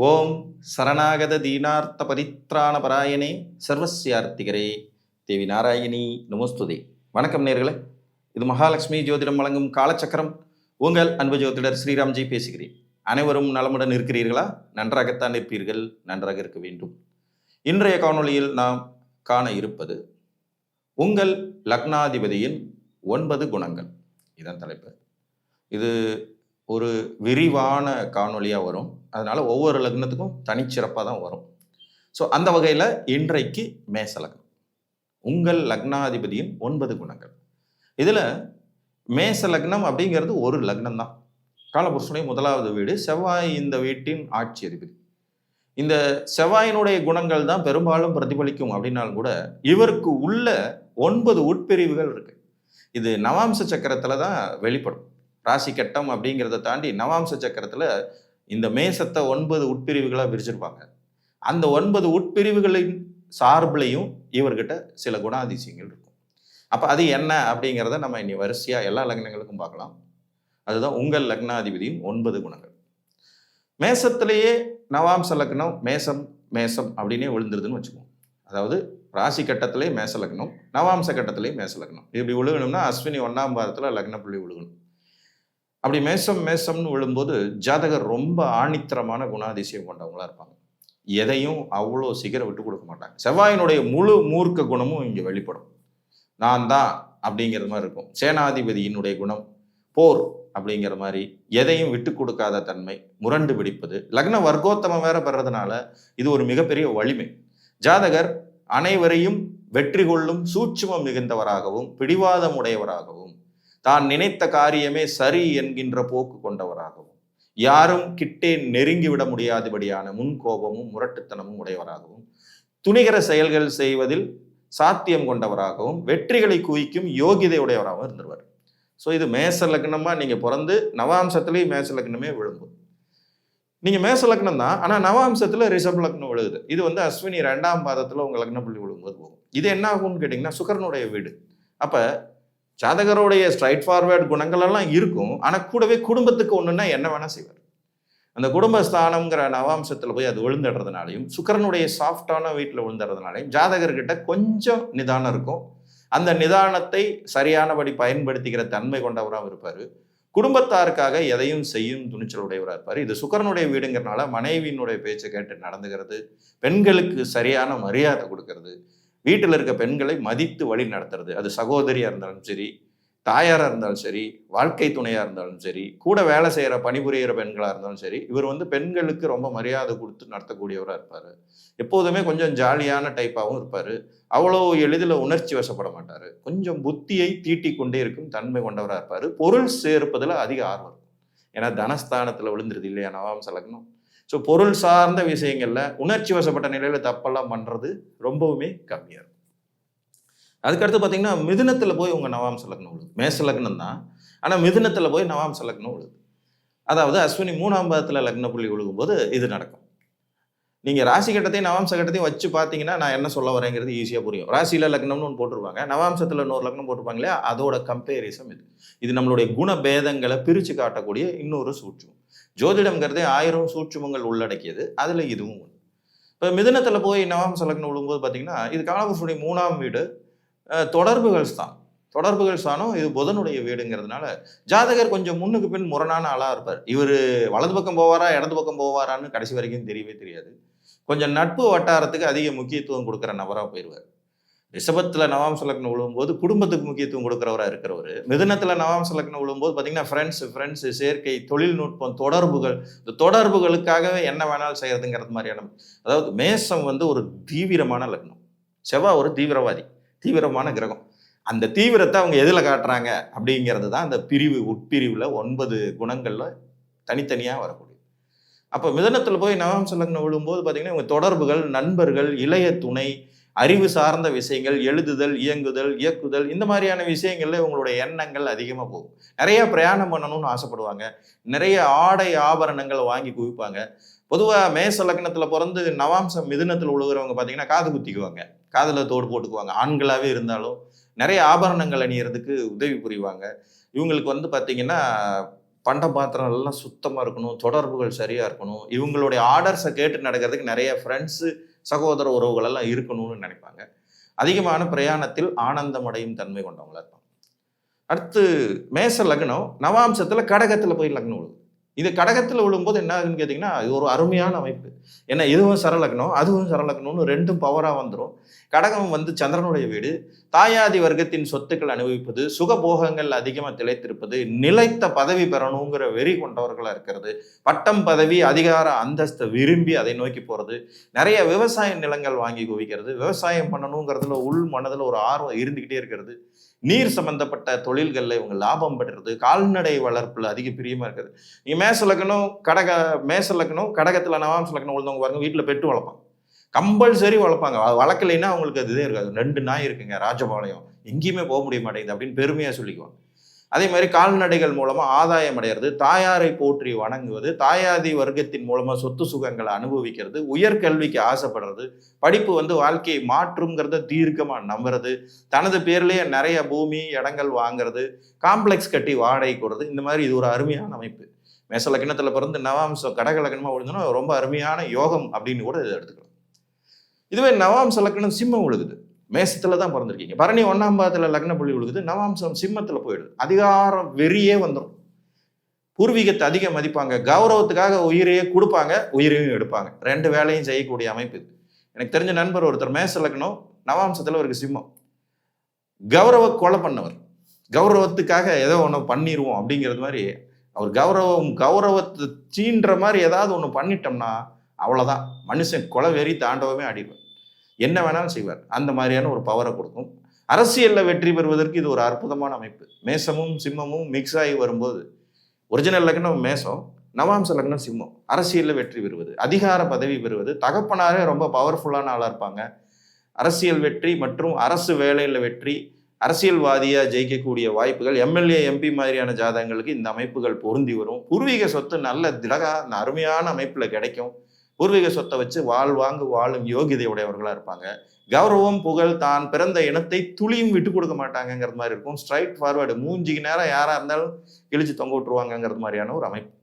ஓம் சரணாகத தீனார்த்த பரித்ராண பராயணே சர்வசியார்த்திகரே தேவி நாராயணி நமோஸ்துதே. வணக்கம் நேர்களே, இது மகாலட்சுமி ஜோதிடம் வழங்கும் காலச்சக்கரம். உங்கள் அன்பு ஜோதிடர் ஸ்ரீராம்ஜி பேசுகிறேன். அனைவரும் நலமுடன் இருக்கிறீர்களா? நன்றாகத்தான் இருப்பீர்கள், நன்றாக இருக்க வேண்டும். இன்றைய காணொளியில் நாம் காண இருப்பது உங்கள் லக்னாதிபதியின் 9 குணங்கள். இதன் தலைப்பு. இது ஒரு விரிவான காணொளியாக வரும், அதனால் ஒவ்வொரு லக்னத்துக்கும் தனிச்சிறப்பாக தான் வரும். ஸோ அந்த வகையில் இன்றைக்கு மேச லக்னம், உங்கள் லக்னாதிபதியின் 9 குணங்கள். இதில் மேச லக்னம் அப்படிங்கிறது ஒரு லக்னம் தான். காலபுருஷனுடைய 1வது வீடு, செவ்வாய் இந்த வீட்டின் ஆட்சி அதிபதி. இந்த செவ்வாயினுடைய குணங்கள் தான் பெரும்பாலும் பிரதிபலிக்கும் அப்படின்னாலும் கூட இவருக்கு உள்ள 9 உட்பிரிவுகள் இருக்கு. இது நவாம்ச சக்கரத்தில் தான் வெளிப்படும். ராசி கட்டம் அப்படிங்கிறத தாண்டி நவாம்ச சக்கரத்தில் இந்த மேசத்தை 9 உட்பிரிவுகளாக பிரிச்சிருப்பாங்க. அந்த 9 உட்பிரிவுகளின் சார்பிலையும் இவர்கிட்ட சில குணாதிசயங்கள் இருக்கும். அப்போ அது என்ன அப்படிங்கிறத நம்ம இனி வரிசையாக எல்லா லக்னங்களுக்கும் பார்க்கலாம். அதுதான் உங்கள் லக்னாதிபதியின் 9 குணங்கள். மேசத்திலேயே நவாம்ச லக்னம் மேசம் மேசம் அப்படின்னே விழுந்துருதுன்னு வச்சுக்குவோம். அதாவது ராசி கட்டத்திலே மேச லக்னம், நவாம்ச கட்டத்திலே மேச லக்னம். இப்படி விழுகணும்னா அஸ்வினி 1ஆம் பாதத்தில் லக்ன புள்ளி விழுகணும். அப்படி மேசம்னு விழும்போது ஜாதகர் ரொம்ப ஆணித்தரமான குணாதிசயம் கொண்டவங்களா இருப்பாங்க. எதையும் அவ்வளோ சீக்கிரம் விட்டு கொடுக்க மாட்டாங்க. செவ்வாயினுடைய முழு மூர்க்க குணமும் இங்கே வெளிப்படும். நான் தான் அப்படிங்கிற மாதிரி இருக்கும். சேனாதிபதியினுடைய குணம் போர் அப்படிங்கிற மாதிரி, எதையும் விட்டு கொடுக்காத தன்மை, முரண்டு பிடிப்பது. லக்ன வர்க்கோத்தமம் வேற பெறதுனால இது ஒரு மிகப்பெரிய வலிமை. ஜாதகர் அனைவரையும் வெற்றி கொள்ளும் சூட்சுமம் மிகுந்தவராகவும் பிடிவாதம் உடையவராகவும் தான் நினைத்த காரியமே சரி என்கின்ற போக்கு கொண்டவராகவும் யாரும் கிட்டே நெருங்கி விட முடியாதபடியான முன்கோபமும் முரட்டுத்தனமும் உடையவராகவும் துணிகர செயல்கள் செய்வதில் சாத்தியம் கொண்டவராகவும் வெற்றிகளை குவிக்கும் யோகிதை உடையவராகவும் இருந்துருவார். ஸோ இது மேச லக்னமா நீங்கள் பிறந்து நவாம்சத்துலேயும் மேச லக்னமே விழும்போது நீங்கள் மேச லக்னம் தான், ஆனால் நவாம்சத்தில் ரிஷப லக்னம் விழுகுது. இது அஸ்வினி 2ஆம் பாதத்தில் உங்கள் லக்ன புள்ளி விழுகும்போது போகும். இது என்ன ஆகும்னு கேட்டிங்கன்னா சுக்கிரனுடைய வீடு. அப்போ ஜாதகருடைய ஸ்ட்ரைட் ஃபார்வேர்டு குணங்கள் எல்லாம் இருக்கும், ஆனால் கூடவே குடும்பத்துக்கு ஒன்றுன்னா என்ன வேணால் செய்வார். அந்த குடும்பஸ்தானம்ங்கிற நவாம்சத்தில் போய் அது விழுந்துடுறதுனாலையும் சுக்கிரனுடைய சாஃப்டான வீட்டில் விழுந்துடுறதுனாலையும் ஜாதகர்கிட்ட கொஞ்சம் நிதானம் இருக்கும். அந்த நிதானத்தை சரியானபடி பயன்படுத்திக்கிற தன்மை கொண்டவராகவும் இருப்பார். குடும்பத்தாருக்காக எதையும் செய்யும் துணிச்சல் உடையவராக இருப்பார். இது சுக்கிரனுடைய வீடுங்கிறனால மனைவியினுடைய பேச்சை கேட்டு நடந்துகிறது, பெண்களுக்கு சரியான மரியாதை கொடுக்கறது, வீட்டில் இருக்க பெண்களை மதித்து வழி நடத்துறது. அது சகோதரியாக இருந்தாலும் சரி, தாயாராக இருந்தாலும் சரி, வாழ்க்கை துணையாக இருந்தாலும் சரி, கூட வேலை செய்கிற பணிபுரிகிற பெண்களாக இருந்தாலும் சரி, இவர் பெண்களுக்கு ரொம்ப மரியாதை கொடுத்து நடத்தக்கூடியவராக இருப்பார். எப்போதுமே கொஞ்சம் ஜாலியான டைப்பாகவும் இருப்பார். அவ்வளோ எளிதில் உணர்ச்சி வசப்பட மாட்டார். கொஞ்சம் புத்தியை தீட்டி கொண்டே இருக்கும் தன்மை கொண்டவராக இருப்பார். பொருள் சேர்ப்பதில் அதிக ஆர்வம் இருக்கும். ஏன்னா தனஸ்தானத்தில் விழுந்துருது இல்லையா நவாம்ச லக்னம். ஸோ பொருள் சார்ந்த விஷயங்கள்ல உணர்ச்சி வசப்பட்ட நிலையில தப்பெல்லாம் பண்றது ரொம்பவுமே கம்மியா இருக்கும். அதுக்கடுத்து பார்த்தீங்கன்னா மிதுனத்தில் போய் உங்க நவாம்ச லக்னம் விழுது. மேச லக்னம் தான், ஆனால் மிதுனத்தில் போய் நவாம்ச லக்னம் விழுது. அதாவது அஸ்வினி 3ஆம் பாதத்தில் லக்ன புள்ளி விழுகும்போது இது நடக்கும். நீங்க ராசி கட்டத்தையும் நவாம்ச கட்டத்தையும் வச்சு பார்த்தீங்கன்னா நான் என்ன சொல்ல வரேங்கிறது ஈஸியாக புரியும். ராசியில லக்னம்னு ஒன்று போட்டிருப்பாங்க, நவாம்சத்தில் இன்னொரு லக்னம் போட்டிருப்பாங்க இல்லையா, அதோட கம்பேரிசம் இது. இது நம்மளுடைய குணபேதங்களை பிரித்து காட்டக்கூடிய இன்னொரு சூட்சம். ஜோதிடம்ங்கிறதே 1000 சூட்சுமங்கள் உள்ளடக்கியது, அதில் இதுவும் ஒன்று. இப்போ மிதுனத்தில் போய் நவாம்ச லக்னம் விழும்போது பார்த்தீங்கன்னா இது காலபுருஷனுடைய 3ஆம் வீடு, தொடர்புகள் ஸ்தானம். தொடர்புகள் ஸ்தானம் இது புதனுடைய வீடுங்கிறதுனால ஜாதகர் கொஞ்சம் முன்னுக்கு பின் முரணான ஆளாக இருப்பார். இவர் வலது பக்கம் போவாரா இடது பக்கம் போவாரான்னு கடைசி வரைக்கும் தெரியவே தெரியாது. கொஞ்சம் நட்பு வட்டாரத்துக்கு அதிக முக்கியத்துவம் கொடுக்குற நபராக போயிடுவார். ரிஷபத்தில் நவாம்ச லக்னம் விழும்போது குடும்பத்துக்கு முக்கியத்துவம் கொடுக்குறவராக இருக்கிறவர். மிதுனத்தில் நவாம்ச லக்னம் விழும்போது பார்த்தீங்கன்னா ஃப்ரெண்ட்ஸ் சேர்க்கை, தொழில்நுட்பம், தொடர்புகள், இந்த தொடர்புகளுக்காகவே என்ன வேணாலும் செய்யறதுங்கிறது மாதிரியான. அதாவது மேசம் ஒரு தீவிரமான லக்னம், செவ்வாய் ஒரு தீவிரவாதி, தீவிரமான கிரகம். அந்த தீவிரத்தை அவங்க எதில் காட்டுறாங்க அப்படிங்கிறது தான் அந்த பிரிவு, உட்பிரிவில் 9 குணங்களில் தனித்தனியாக வரக்கூடியது. அப்போ மிதுனத்தில் போய் நவாம்ச லக்னம் விழும்போது பார்த்தீங்கன்னா இவங்க தொடர்புகள், நண்பர்கள், இளைய துணை, அறிவு சார்ந்த விஷயங்கள், எழுதுதல், இயங்குதல், இயக்குதல், இந்த மாதிரியான விஷயங்கள்ல இவங்களுடைய எண்ணங்கள் அதிகமாக போகும். நிறைய பிரயாணம் பண்ணணும்னு ஆசைப்படுவாங்க. நிறைய ஆடை ஆபரணங்கள் வாங்கி குவிப்பாங்க. பொதுவாக மேச லக்னத்தில் பிறந்து நவாம்சம் மிதுனத்தில் விழுகிறவங்க பார்த்தீங்கன்னா காது குத்திக்குவாங்க, காதில் தோடு போட்டுக்குவாங்க. ஆண்களாகவே இருந்தாலும் நிறைய ஆபரணங்கள் அணியறதுக்கு உதவி புரிவாங்க. இவங்களுக்கு பார்த்தீங்கன்னா பண்ட பாத்திரம் எல்லாம் சுத்தமாக இருக்கணும், தொடர்புகள் சரியாக இருக்கணும், இவங்களுடைய ஆர்டர்ஸை கேட்டு நடக்கிறதுக்கு நிறைய ஃப்ரெண்ட்ஸு சகோதர உறவுகள் எல்லாம் இருக்கணும்னு நினைப்பாங்க. அதிகமான பிரயாணத்தில் ஆனந்தம் அடையும் தன்மை கொண்டவங்களா இருப்பாங்க. அடுத்து மேச லக்னம் நவாம்சத்தில் கடகத்தில் போய் லக்னம் விழுது. இது கடகத்தில் விழும்போது என்ன ஆகுதுன்னு கேட்டிங்கன்னா, இது ஒரு அருமையான அமைப்பு. ஏன்னா இதுவும் சரலக்னம், அதுவும் சரலக்னம்னு ரெண்டும் பவராக வந்துடும். கடகம் வந்து சந்திரனுடைய வீடு, தாயாதி வர்க்கத்தின் சொத்துக்கள் அனுபவிப்பது, சுகபோகங்கள் அதிகமாக திளைத்திருப்பது, நிலைத்த பதவி பெறணுங்கிற வெறி கொண்டவர்களாக இருக்கிறது, பட்டம் பதவி அதிகார அந்தஸ்தை விரும்பி அதை நோக்கி போகிறது, நிறைய விவசாய நிலங்கள் வாங்கி குவிக்கிறது, விவசாயம் பண்ணணுங்கிறதுல உள் மனதில் ஒரு ஆர்வம் இருந்துக்கிட்டே இருக்கிறது, நீர் சம்பந்தப்பட்ட தொழில்களில் இவங்க லாபம் பெறுறது, கால்நடை வளர்ப்பில் அதிக பிரியமாக இருக்கிறது. நீங்கள் மேச லக்னம் கடகத்தில் நவாம்ச லக்னம் விழுந்தவங்க பாருங்க, வீட்டில் பெட்டு வளர்ப்பாங்க, கம்பல்சரி வளர்ப்பாங்க. வளர்க்கலைன்னா அவங்களுக்கு அது இதே இருக்காது. 2 நாய் இருக்குங்க ராஜபாளையம், எங்கேயுமே போக முடிய மாட்டேங்குது அப்படின்னு பெருமையாக சொல்லிக்குவாங்க. அதே மாதிரி கால்நடைகள் மூலமாக ஆதாயம் அடைகிறது, தாயாரை போற்றி வணங்குவது, தாயாதி வர்க்கத்தின் மூலமாக சொத்து சுகங்களை அனுபவிக்கிறது, உயர்கல்விக்கு ஆசைப்படுறது, படிப்பு வந்து வாழ்க்கையை மாற்றுங்கிறத தீர்க்கமாக நம்புறது, தனது பேர்லேயே நிறைய பூமி இடங்கள் வாங்குறது, காம்ப்ளெக்ஸ் கட்டி வாடகை கொடுறது. இந்த மாதிரி இது ஒரு அருமையான அமைப்பு. மேச லக்னத்தில் பிறந்து நவாம்சம் கடக லக்னமாக விழுந்தோன்னா ரொம்ப அருமையான யோகம் அப்படின்னு கூட இதை எடுத்துக்கலாம். இதுவே நவாம்ச லக்னம் சிம்மம் விழுகுது, மேசத்துல தான் பிறந்திருக்கீங்க, பரணி 1ஆம் பாதத்துல லக்ன புள்ளி விழுகுது, நவாம்சம் சிம்மத்துல போயிடுது, அதிகாரம் வெறியே வந்துடும், பூர்வீகத்தை அதிக மதிப்பாங்க, கௌரவத்துக்காக உயிரையே கொடுப்பாங்க, உயிரையும் எடுப்பாங்க, 2 வேலையும் செய்யக்கூடிய அமைப்பு இது. எனக்கு தெரிஞ்ச நண்பர் ஒருத்தர் மேச லக்னம் நவாம்சத்துல ஒரு சிம்மம், கௌரவ கொலை பண்ணவர், கௌரவத்துக்காக ஏதோ ஒன்று பண்ணிடுவோம் அப்படிங்கிறது மாதிரி, அவர் கௌரவத்தை சீன்ற மாதிரி ஏதாவது ஒன்று பண்ணிட்டோம்னா அவ்வளோதான், மனுஷன் கொலை வெறி தாண்டவமே ஆடிடுவார், என்ன வேணாலும் செய்வார். அந்த மாதிரியான ஒரு பவரை கொடுக்கும். அரசியலில் வெற்றி பெறுவதற்கு இது ஒரு அற்புதமான அமைப்பு. மேசமும் சிம்மமும் மிக்ஸ் ஆகி வரும்போது, ஒரிஜினல் லக்னம் மேசம், நவாம்ச லக்னம் சிம்மம், அரசியலில் வெற்றி பெறுவது, அதிகார பதவி பெறுவது, தகப்பனாரே ரொம்ப பவர்ஃபுல்லான ஆளாக இருப்பாங்க, அரசியல் வெற்றி மற்றும் அரசு வேலையில் வெற்றி, அரசியல்வாதியாக ஜெயிக்கக்கூடிய வாய்ப்புகள், எம்எல்ஏ எம்பி மாதிரியான ஜாதகங்களுக்கு இந்த அமைப்புகள் பொருந்தி வரும். பூர்வீக சொத்து நல்ல அருமையான அமைப்பில் கிடைக்கும். பூர்வீக சொத்தை வச்சு வாழும் யோகிதை உடையவர்களாக இருப்பாங்க. கௌரவம் புகழ் தான் பிறந்த இனத்தை துளியும் விட்டு கொடுக்க மாட்டாங்கிறது மாதிரி இருக்கும். ஸ்ட்ரைட் ஃபார்வர்டு, மூஞ்சிக்கு நேரம் யாராக இருந்தாலும் கிழிச்சு தொங்க விட்டுருவாங்கிறது மாதிரியான ஒரு அமைப்பு.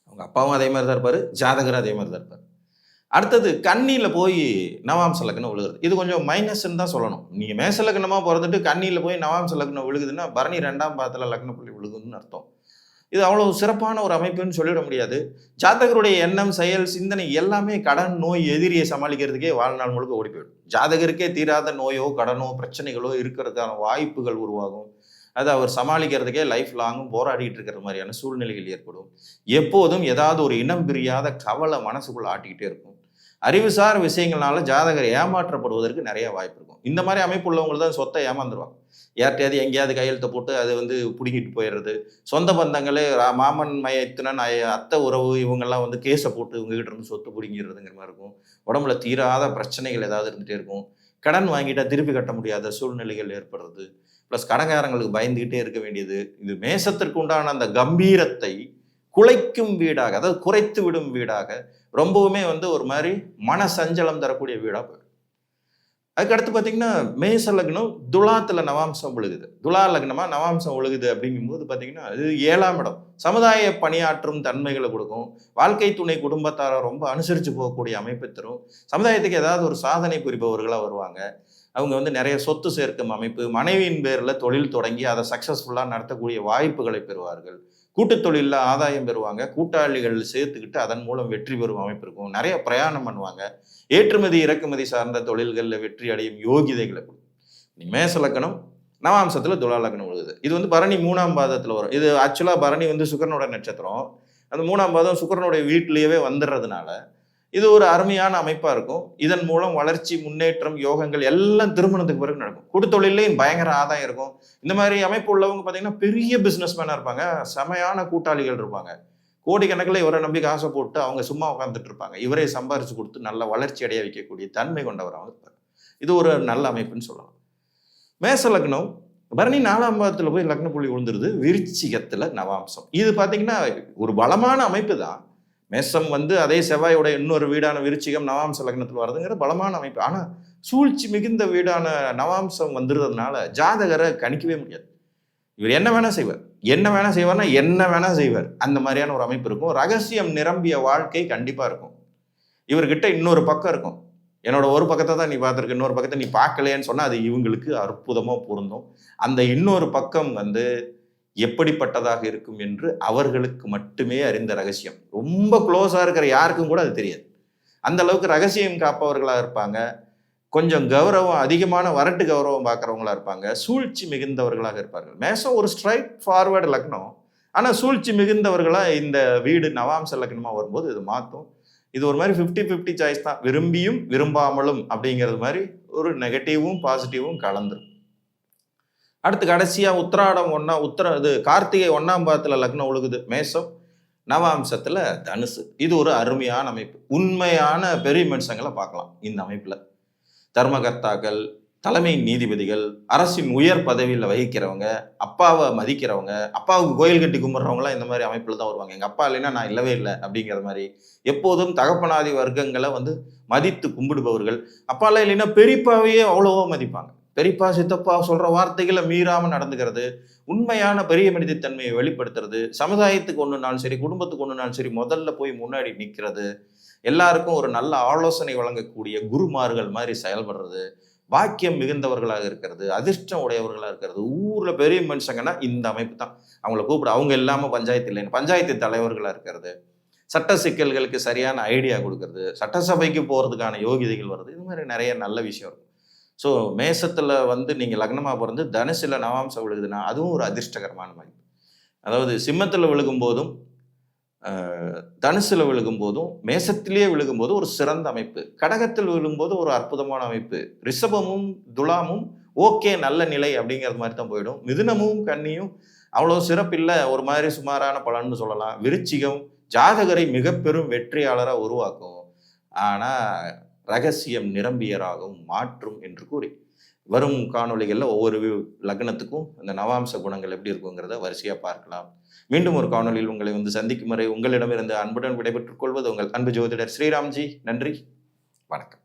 அவங்க அப்பாவும் அதே மாதிரி தான் இருப்பார், ஜாதகரும் அதே மாதிரி தான் இருப்பார். அடுத்தது கன்னியில் போய் நவாம்ச லக்னம் விழுகுது. இது கொஞ்சம் மைனஸ்ன்னு தான் சொல்லணும். நீங்கள் மேச லக்னமாக பிறந்துட்டு கன்னியில் போய் நவாம்ச லக்னம் விழுகுதுன்னா பரணி 2ஆம் பாதத்தில் லக்ன புள்ளி விழுகுதுன்னு அர்த்தம். இது அவ்வளோ சிறப்பான ஒரு அமைப்புன்னு சொல்லிட முடியாது. ஜாதகருடைய எண்ணம், செயல், சிந்தனை எல்லாமே கடன், நோய், எதிரியை சமாளிக்கிறதுக்கே வாழ்நாள் முழுக்க ஓடி போயிடும். ஜாதகருக்கே தீராத நோயோ கடனோ பிரச்சனைகளோ இருக்கிறதுக்கான வாய்ப்புகள் உருவாகும். அது அவர் சமாளிக்கிறதுக்கே லைஃப் லாங்கும் போராடிட்டு இருக்கிற மாதிரியான சூழ்நிலைகள் ஏற்படும். எப்போதும் ஏதாவது ஒரு இனம் பிரியாத கவலை மனசுக்குள்ள ஆட்டிக்கிட்டே இருக்கும். அறிவுசார் விஷயங்கள்னால ஜாதகர் ஏமாற்றப்படுவதற்கு நிறைய வாய்ப்பு இருக்கும். இந்த மாதிரி அமைப்பு உள்ளவங்க தான் சொத்தை ஏமாந்துருவாங்க. யார்கிட்டையாவது எங்கேயாவது கையெழுத்தை போட்டு அது வந்து பிடிங்கிட்டு போயிடுறது. சொந்த பந்தங்களே மாமன் மையத்தினன் அத்தை உறவு இவங்கெல்லாம் வந்து கேஸை போட்டு இவங்ககிட்ட இருந்து சொத்து பிடிங்கிறதுங்கிற மாதிரி இருக்கும். உடம்புல தீராத பிரச்சனைகள் ஏதாவது இருந்துகிட்டே இருக்கும். கடன் வாங்கிட்டா திருப்பி கட்ட முடியாத சூழ்நிலைகள் ஏற்படுறது. ப்ளஸ் கடன்காரங்களுக்கு பயந்துகிட்டே இருக்க வேண்டியது. இது மேசத்திற்கு உண்டான அந்த கம்பீரத்தை குலைக்கும் வீடாக, அதாவது குறைத்து விடும் வீடாக, ரொம்பவுமே வந்து ஒரு மாதிரி மன சஞ்சலம் தரக்கூடிய வீடாக போயிடும். அதுக்கடுத்து பார்த்தீங்கன்னா மேச லக்னம் துலாத்தில் நவாம்சம் விழுகுது. துலா லக்னமாக நவாம்சம் விழுகுது அப்படிங்கும்போது பார்த்தீங்கன்னா அது 7ஆம் இடம். சமுதாய பணியாற்றும் தன்மைகளை கொடுக்கும். வாழ்க்கை துணை குடும்பத்தாரை ரொம்ப அனுசரித்து போகக்கூடிய அமைப்பை தரும். சமுதாயத்துக்கு ஏதாவது ஒரு சாதனை புரிபவர்களாக வருவாங்க. அவங்க வந்து நிறைய சொத்து சேர்க்கும் அமைப்பு, மனைவியின் பேரில் தொழில் தொடங்கி அதை சக்ஸஸ்ஃபுல்லாக நடத்தக்கூடிய வாய்ப்புகளை பெறுவார்கள். கூட்டுத் தொழிலில் ஆதாயம் பெறுவாங்க. கூட்டாளிகள் சேர்த்துக்கிட்டு அதன் மூலம் வெற்றி பெறும் அமைப்பு இருக்கும். நிறைய பிரயாணம் பண்ணுவாங்க. ஏற்றுமதி இறக்குமதி சார்ந்த தொழில்களில் வெற்றி அடையும் யோகிதைகளை கொடுக்கும். மேச லக்னம் நவாம்சத்தில் துலா லக்னம் விழுகுது. இது வந்து பரணி 3ஆம் பாதத்தில் வரும். இது ஆக்சுவலாக பரணி வந்து சுக்கிரனோட நட்சத்திரம். அந்த 3ஆம் பாதம் சுக்கிரனுடைய வீட்டிலேயே வந்துடுறதுனால இது ஒரு அருமையான அமைப்பாக இருக்கும். இதன் மூலம் வளர்ச்சி, முன்னேற்றம், யோகங்கள் எல்லாம் திருமணத்துக்கு பிறகு நடக்கும். கூட்டுத்தொழிலையும் பயங்கர ஆதாயம் இருக்கும். இந்த மாதிரி அமைப்பு உள்ளவங்க பார்த்தீங்கன்னா பெரிய பிஸ்னஸ் மேனாக இருப்பாங்க. செமையான கூட்டாளிகள் இருப்பாங்க. கோடிக்கணக்கில் இவரை நம்பி காசை போட்டு அவங்க சும்மா உட்காந்துட்டு இருப்பாங்க. இவரே சம்பாரிச்சு கொடுத்து நல்ல வளர்ச்சி அடைய வைக்கக்கூடிய தன்மை கொண்டவராக இருப்பார். இது ஒரு நல்ல அமைப்புன்னு சொல்லலாம். மேச லக்னம் பரணி 4ஆம் பாதத்தில் போய் லக்ன புள்ளி விழுந்துருது. விருச்சிகத்தில் நவாம்சம். இது பார்த்தீங்கன்னா ஒரு பலமான அமைப்பு தான். மேசம் வந்து அதே செவ்வாயோட இன்னொரு வீடான விருச்சிகம் நவாம்ச லக்னத்தில் வர்றதுங்கிற பலமான அமைப்பு. ஆனால் சூழ்ச்சி மிகுந்த வீடான நவாம்சம் வந்துடுறதுனால ஜாதகரை கணிக்கவே முடியாது. இவர் என்ன வேணா செய்வார். என்ன வேணா செய்வார்னா என்ன வேணா செய்வார். அந்த மாதிரியான ஒரு அமைப்பு இருக்கும். ரகசியம் நிரம்பிய வாழ்க்கை கண்டிப்பா இருக்கும். இவர்கிட்ட இன்னொரு பக்கம் இருக்கும். என்னோட ஒரு பக்கத்தை தான் நீ பார்த்துருக்க, இன்னொரு பக்கத்தை நீ பார்க்கலையேன்னு சொன்னா அது இவங்களுக்கு அற்புதமா பொருந்தும். அந்த இன்னொரு பக்கம் எப்படிப்பட்டதாக இருக்கும் என்று அவர்களுக்கு மட்டுமே அறிந்த ரகசியம். ரொம்ப க்ளோஸா இருக்கிற யாருக்கும் கூட அது தெரியாது. அந்த அளவுக்கு ரகசியம் காப்பவர்களா இருப்பாங்க. கொஞ்சம் கௌரவம் அதிகமான வரட்டு கௌரவம் பார்க்குறவங்களா இருப்பாங்க. சூழ்ச்சி மிகுந்தவர்களாக இருப்பார்கள். மேஷம் ஒரு ஸ்ட்ரைட் ஃபார்வர்டு லக்னம். ஆனால் சூழ்ச்சி மிகுந்தவர்களா இந்த வீடு நவாம்ச லக்னமாக வரும்போது இது மாற்றும். இது ஒரு மாதிரி 50-50 சாய்ஸ் தான். விரும்பியும் விரும்பாமலும் அப்படிங்கிறது மாதிரி ஒரு நெகட்டிவும் பாசிட்டிவும் கலந்துரும். அடுத்து கடைசியாக உத்திராடம் கார்த்திகை 1ஆம் பாதத்துல லக்னம் ஒழுகுது. மேஷம் நவாம்சத்துல தனுசு. இது ஒரு அருமையான அமைப்பு. உண்மையான பெரிய மனுஷங்களை பார்க்கலாம் இந்த அமைப்புல. தர்மகர்த்தாக்கள், தலைமை நீதிபதிகள், அரசின் உயர் பதவியில் வகிக்கிறவங்க, அப்பாவை மதிக்கிறவங்க, அப்பாவுக்கு கோயில் கட்டி கும்பிட்றவங்களாம் இந்த மாதிரி அமைப்பில் தான் வருவாங்க. எங்கள் அப்பா இல்லைன்னா நான் இல்லவே இல்லை அப்படிங்கிற மாதிரி எப்போதும் தகப்பனாதி வர்க்கங்களை மதித்து கும்பிடுபவர்கள். அப்பாலாம் இல்லைன்னா பெரியப்பாவையே அவ்வளவோ மதிப்பாங்க. பெரியப்பா சித்தப்பா சொல்கிற வார்த்தைகளை மீறாமல் நடந்துக்கிறது, உண்மையான பெரிய மனிதத்தன்மையை வெளிப்படுத்துறது, சமுதாயத்துக்கு ஒன்றுனாலும் சரி குடும்பத்துக்கு ஒன்றுனாலும் சரி முதல்ல போய் முன்னாடி நிற்கிறது, எல்லாருக்கும் ஒரு நல்ல ஆலோசனை வழங்கக்கூடிய குருமார்கள் மாதிரி செயல்படுறது, வாக்கியம் மிகுந்தவர்களாக இருக்கிறது, அதிர்ஷ்டம் உடையவர்களாக இருக்கிறது. ஊரில் பெரிய மனுஷங்கன்னா இந்த அமைப்பு தான். அவங்கள கூப்பிட அவங்க இல்லாமல் பஞ்சாயத்து இல்லைன்னு பஞ்சாயத்து தலைவர்களாக இருக்கிறது, சட்ட சிக்கல்களுக்கு சரியான ஐடியா கொடுக்கறது, சட்டசபைக்கு போகிறதுக்கான யோகிதைகள் வருது. இது மாதிரி நிறைய நல்ல விஷயம் இருக்கும். ஸோ மேசத்தில் நீங்கள் லக்னமாக பிறந்து தனுசில் நவாம்சம் விழுகுதுன்னா அதுவும் ஒரு அதிர்ஷ்டகரமான அமைப்பு. அதாவது சிம்மத்தில் விழுகும் போதும் தனுசுல விழுகும் போதும் மேசத்திலேயே விழுகும்போது ஒரு சிறந்த அமைப்பு, கடகத்தில் விழும்போது ஒரு அற்புதமான அமைப்பு, ரிஷபமும் துலாமும் ஓகே நல்ல நிலை அப்படிங்கிறது மாதிரி தான் போயிடும். மிதுனமும் கன்னியும் அவ்வளோ சிறப்பில்லை, ஒரு மாதிரி சுமாரான பலன்னு சொல்லலாம். விருச்சிகம் ஜாதகரை மிக பெரும் வெற்றியாளராக உருவாக்கும், ஆனால் ரகசியம் நிரம்பியராகவும் மாற்றும் என்று கூறி வரும் காணொளிகளில் ஒவ்வொரு லக்னத்துக்கும் இந்த நவாம்ச குணங்கள் எப்படி இருக்குங்கிறத வரிசையாக பார்க்கலாம். மீண்டும் ஒரு காணொலியில் உங்களை சந்திக்கும் வரை உங்களிடமிருந்து அன்புடன் விடைபெற்றுக் கொள்வது உங்கள் அன்பு ஜோதிடர் ஸ்ரீராம்ஜி. நன்றி, வணக்கம்.